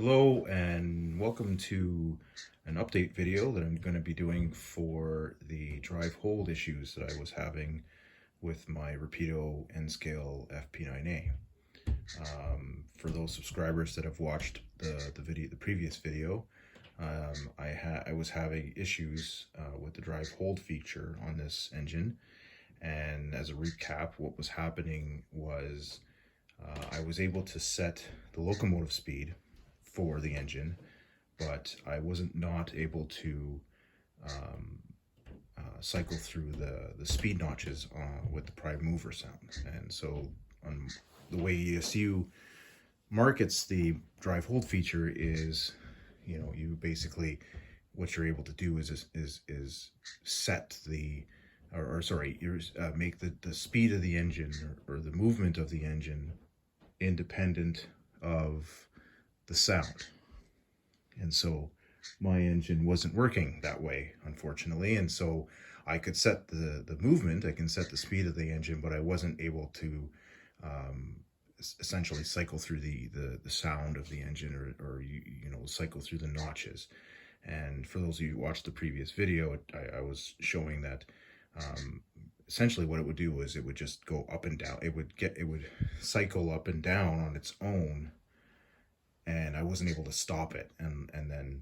Hello and welcome to an update video that I'm going to be doing for the drive hold issues that I was having with my Rapido N-Scale FP9A. For those subscribers that have watched the previous video, I was having issues with the drive hold feature on this engine, and as a recap, what was happening was I was able to set the locomotive speed for the engine, but I wasn't not able to cycle through the speed notches with the prime mover sound. And so the way ESU markets the drive hold feature is, you basically, what you're able to do is set the, make the speed of the engine or the movement of the engine independent of the sound. And so my engine wasn't working that way, unfortunately, and so I could set the movement, I can set the speed of the engine, but I wasn't able to essentially cycle through the sound of the engine, or cycle through the notches. And for those of you who watched the previous video, I was showing that essentially what it would do is it would just go up and down. It would cycle up and down on its own, and I wasn't able to stop it. And then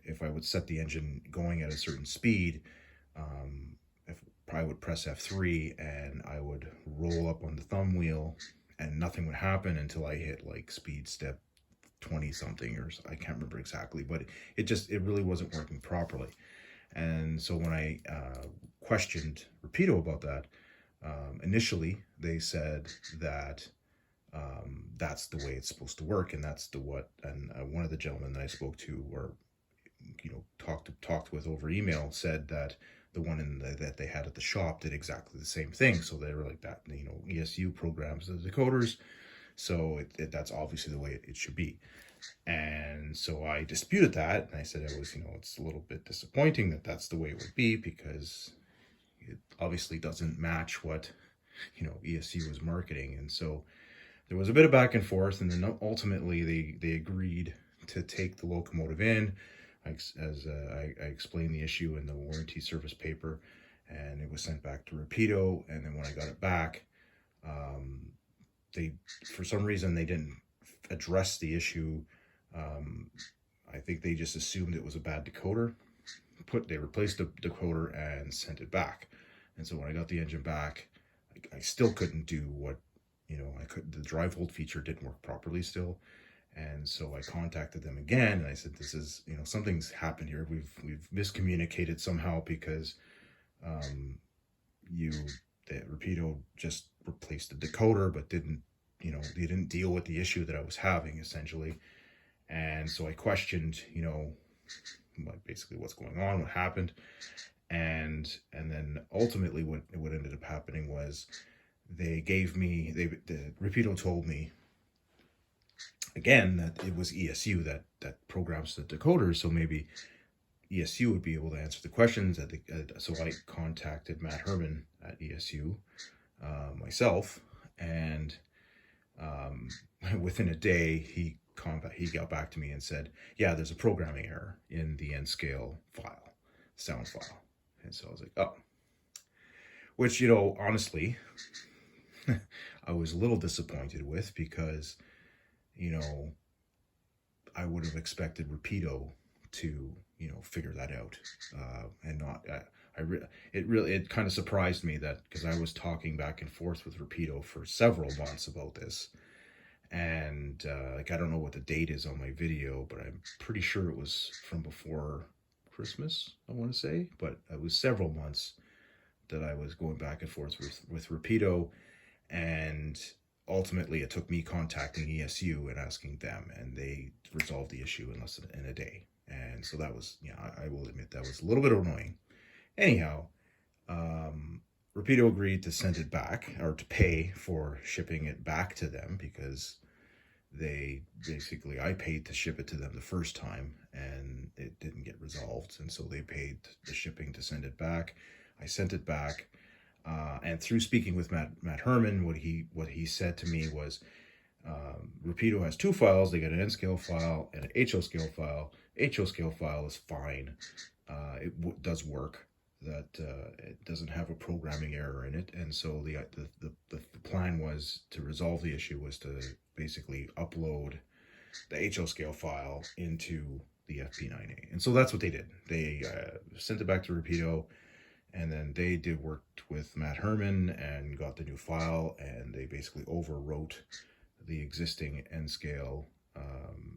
if I would set the engine going at a certain speed, if I would press F3 and I would roll up on the thumb wheel and nothing would happen until I hit like speed step 20 something, or I can't remember exactly, but it really wasn't working properly. And so when I questioned Rapido about that, initially they said that that's the way it's supposed to work, and one of the gentlemen that I spoke to, or talked with over email, said that the one that they had at the shop did exactly the same thing. So they were like, that ESU programs the decoders, so that's obviously the way it should be. And so I disputed that, and I said it's a little bit disappointing that that's the way it would be, because it obviously doesn't match what ESU was marketing. And so there was a bit of back and forth, and then ultimately they agreed to take the locomotive in, as I explained the issue in the warranty service paper, and it was sent back to Rapido. And then when I got it back, for some reason they didn't address the issue. I think they just assumed it was a bad decoder. They replaced the decoder and sent it back. And so when I got the engine back, I still couldn't do what the drive hold feature didn't work properly still. And so I contacted them again, and I said, this is, something's happened here. We've miscommunicated somehow, because Rapido just replaced the decoder, but they didn't deal with the issue that I was having, essentially. And so I questioned, basically what's going on, what happened. And then ultimately what ended up happening was Rapido told me again that it was ESU that programs the decoders, so maybe ESU would be able to answer the questions. So I contacted Matt Herman at ESU myself, and within a day he got back to me and said, yeah, there's a programming error in the N-Scale sound file. And so I was like, oh, which, honestly, I was a little disappointed with, because, I would have expected Rapido to, figure that out, and not. It kind of surprised me that, because I was talking back and forth with Rapido for several months about this, and I don't know what the date is on my video, but I'm pretty sure it was from before Christmas, I want to say, but it was several months that I was going back and forth with Rapido. And ultimately it took me contacting ESU and asking them, and they resolved the issue in less than a day. And so that was, I will admit, that was a little bit annoying. Anyhow, Rapido agreed to send it back, or to pay for shipping it back to them, because I paid to ship it to them the first time and it didn't get resolved, and so they paid the shipping to send it back. I sent it back, and through speaking with Matt Herman, what he said to me was, Rapido has two files. They get an N scale file and an HO scale file. HO scale file is fine. It does work. That it doesn't have a programming error in it, and so the plan was to resolve the issue was to basically upload the HO scale file into the FP9A, and so that's what they did. They sent it back to Rapido, and then they worked with Matt Herman and got the new file, and they overwrote the existing N scale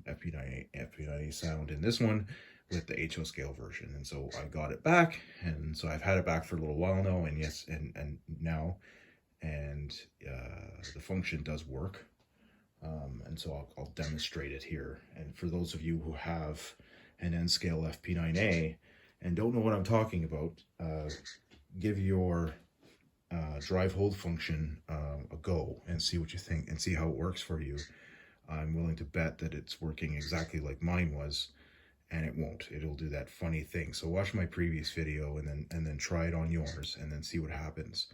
FP9A sound in this one with the HO scale version. And so I got it back, and so I've had it back for a little while now, and yes, and now, and the function does work. And so I'll demonstrate it here. And for those of you who have an N scale FP9A and don't know what I'm talking about, give your drive hold function a go and see what you think and see how it works for you. I'm willing to bet that it's working exactly like mine was, and it won't. It'll do that funny thing. So watch my previous video and then try it on yours and then see what happens.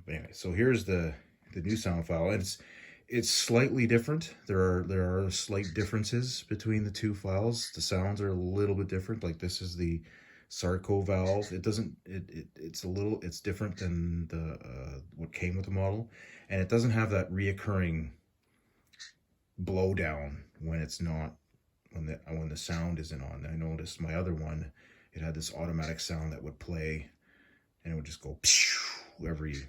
But anyway, so here's the new sound file, and it's slightly different. There are slight differences between the two files. The sounds are a little bit different. Like this is the Sarco valve. It's different than the what came with the model, and it doesn't have that reoccurring blowdown when it's not, when the sound isn't on. I noticed my other one, it had this automatic sound that would play, and it would just go every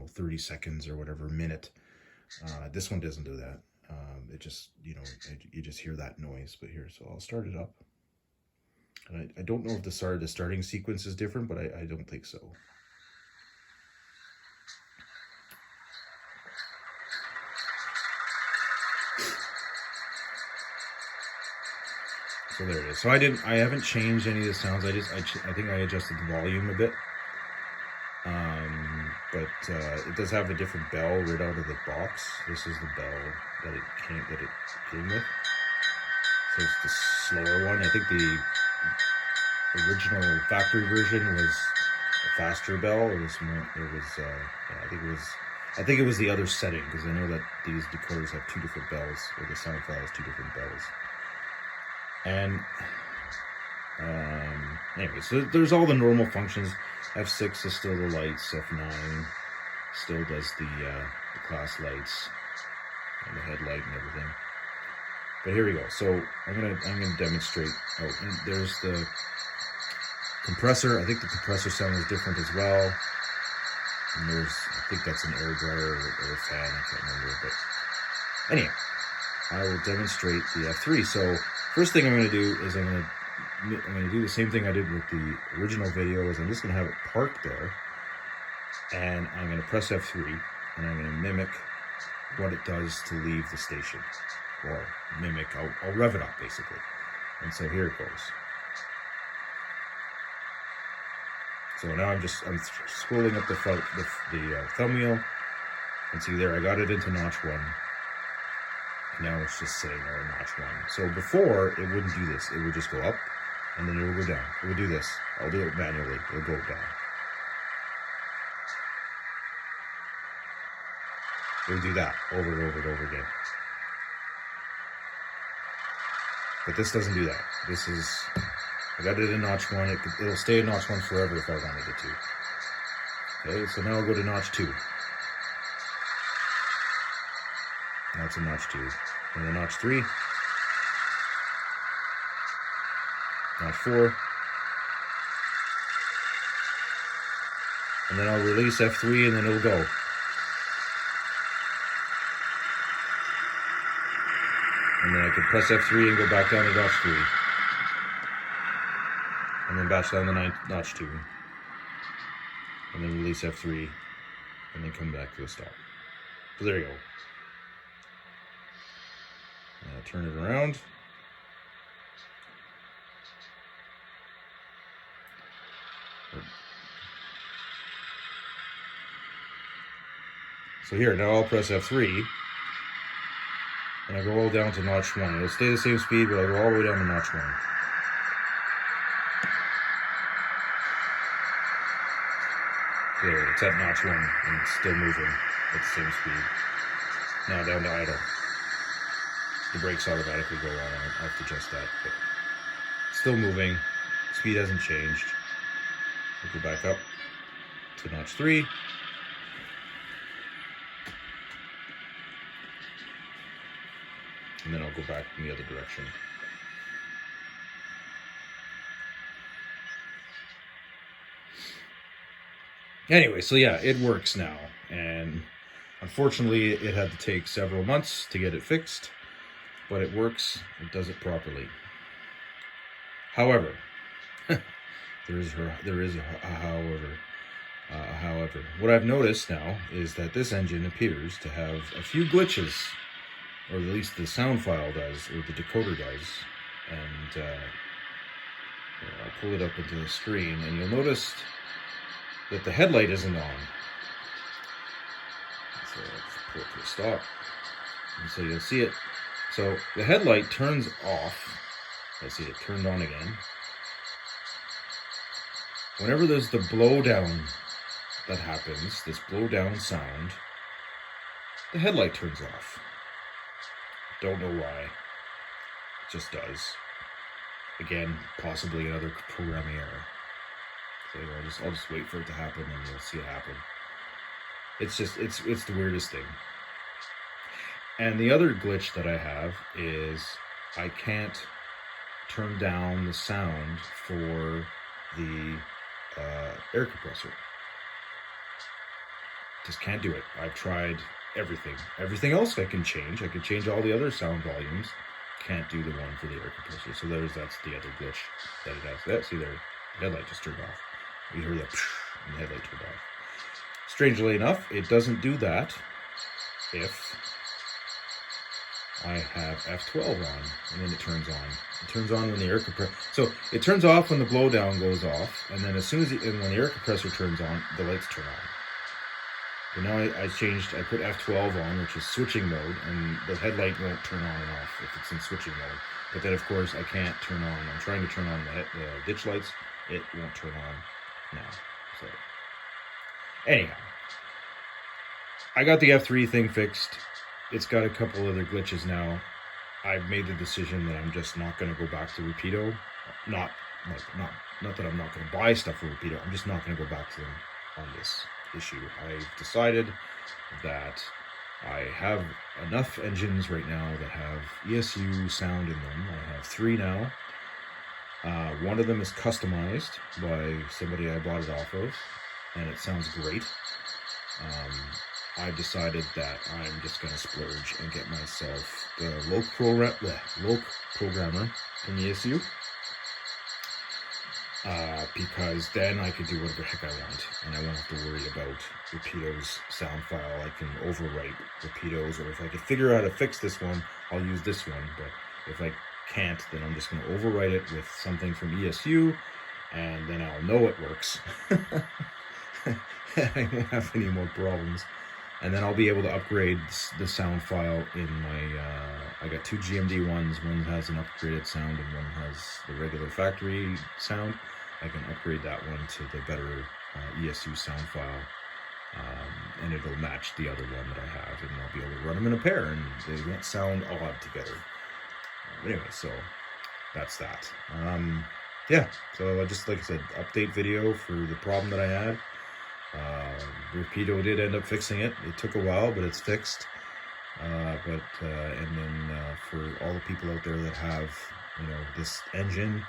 30 seconds or whatever minute. This one doesn't do that. It just you just hear that noise. But here, so I'll start it up, and I don't know if the starting sequence is different, but I don't think so. So there it is. So I haven't changed any of the sounds. I think I adjusted the volume a bit. But it does have a different bell right out of the box. This is the bell that it came with. So it's the slower one. I think the original factory version was a faster bell. I think it was the other setting, because I know that these decoders have two different bells, or the sound file has two different bells. And anyway, so there's all the normal functions. F6 is still the lights. F9 still does the class lights and the headlight and everything. But here we go. So I'm gonna demonstrate. Oh, and there's the compressor. I think the compressor sound is different as well. And I think that's an air dryer or a fan. I can't remember. But anyhow, I will demonstrate the F3. So first thing I'm going to do is I'm going to do the same thing I did with the original video. Is I'm just going to have it parked there, and I'm going to press F3, and I'm going to mimic what it does to leave the station, or I'll rev it up basically. And so here it goes. So now I'm scrolling up the thumb wheel, and see there I got it into notch 1. Now it's just sitting there in notch 1. So before, it wouldn't do this. It would just go up, and then it would go down. It would do this. I'll do it manually. It'll go down. It would do that over and over and over again. But this doesn't do that. I got it in notch 1. It'll stay in notch 1 forever if I wanted it to. Okay, so now I'll go to notch 2. That's a notch 2. And then notch 3. Notch 4. And then I'll release F3, and then it'll go. And then I can press F3 and go back down to notch 3. And then back down to notch 2. And then release F3. And then come back to a stop. So there you go. Turn it around. So here, now I'll press F3, and I go all down to notch 1. It'll stay the same speed, but I'll go all the way down to notch 1. There, it's at notch 1, and it's still moving at the same speed. now down to idle. The brakes automatically go on. I have to adjust that, but still moving. Speed hasn't changed. We'll go back up to notch 3. And then I'll go back in the other direction. Anyway, so yeah, it works now. And unfortunately, it had to take several months to get it fixed, but it works. It does it properly. However, there is a however. However, what I've noticed now is that this engine appears to have a few glitches, or at least the sound file does, or the decoder does. And I'll pull it up into the screen, and you'll notice that the headlight isn't on. So let's pull it to a stop. And so you'll see it. So the headlight turns off. Let's see, it turned on again. Whenever there's the blowdown that happens, this blowdown sound, the headlight turns off. Don't know why. It just does. Again, possibly another programming error. So I'll just wait for it to happen, and you'll see it happen. It's just it's the weirdest thing. And the other glitch that I have is I can't turn down the sound for the air compressor. Just can't do it. I've tried everything. Everything else I can change. I can change all the other sound volumes. Can't do the one for the air compressor. So that's the other glitch that it has. That, see there, the headlight just turned off. You hear that, and the headlight turned off. Strangely enough, it doesn't do that if I have F12 on, and then it turns on. It turns on when the air compressor. So it turns off when the blowdown goes off, and then as soon as when the air compressor turns on, the lights turn on. But now I put F12 on, which is switching mode, and the headlight won't turn on and off if it's in switching mode. But then, of course, I can't turn on. I'm trying to turn on the ditch lights. It won't turn on now. So, anyhow, I got the F3 thing fixed. It's got a couple other glitches now. I've made the decision that I'm just not going to go back to Rapido. Not that I'm not going to buy stuff from Rapido. I'm just not going to go back to them on this issue. I've decided that I have enough engines right now that have ESU sound in them. I have 3 now. One of them is customized by somebody I bought it off of, and it sounds great. I've decided that I'm just going to splurge and get myself the local programmer from ESU. Because then I can do whatever the heck I want, and I won't have to worry about Rapido's sound file. I can overwrite Rapido's, or if I can figure out how to fix this one, I'll use this one. But if I can't, then I'm just going to overwrite it with something from ESU, and then I'll know it works. I won't have any more problems. And then I'll be able to upgrade the sound file in my, I got 2 GMD ones. One has an upgraded sound and one has the regular factory sound. I can upgrade that one to the better ESU sound file. And it'll match the other one that I have. And I'll be able to run them in a pair and they won't sound odd together. Anyway, so that's that. Yeah, so just like I said, update video for the problem that I had. Rapido did end up fixing it. It took a while, but it's fixed. And then for all the people out there that have, this engine,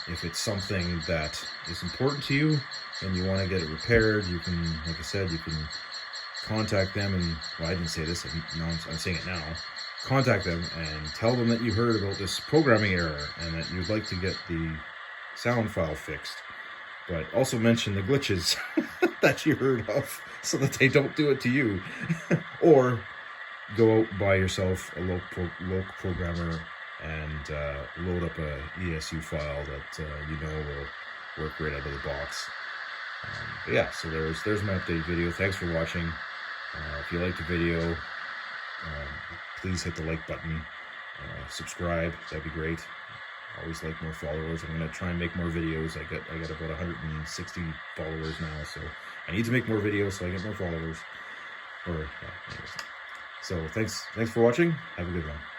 if it's something that is important to you and you want to get it repaired, you can, like I said, you can contact them. And well, I didn't say this. I'm saying it now. Contact them and tell them that you heard about this programming error and that you'd like to get the sound file fixed. But also mention the glitches that you heard of so that they don't do it to you. Or go out, buy yourself a local programmer and load up a ESU file that will work right out of the box. But yeah, so there's my update video. Thanks for watching. If you liked the video, please hit the like button. Subscribe, that'd be great. Always like more followers. I'm going to try and make more videos. I got about 160 followers now, so I need to make more videos so I get more followers. Anyways. So thanks for watching. Have a good one.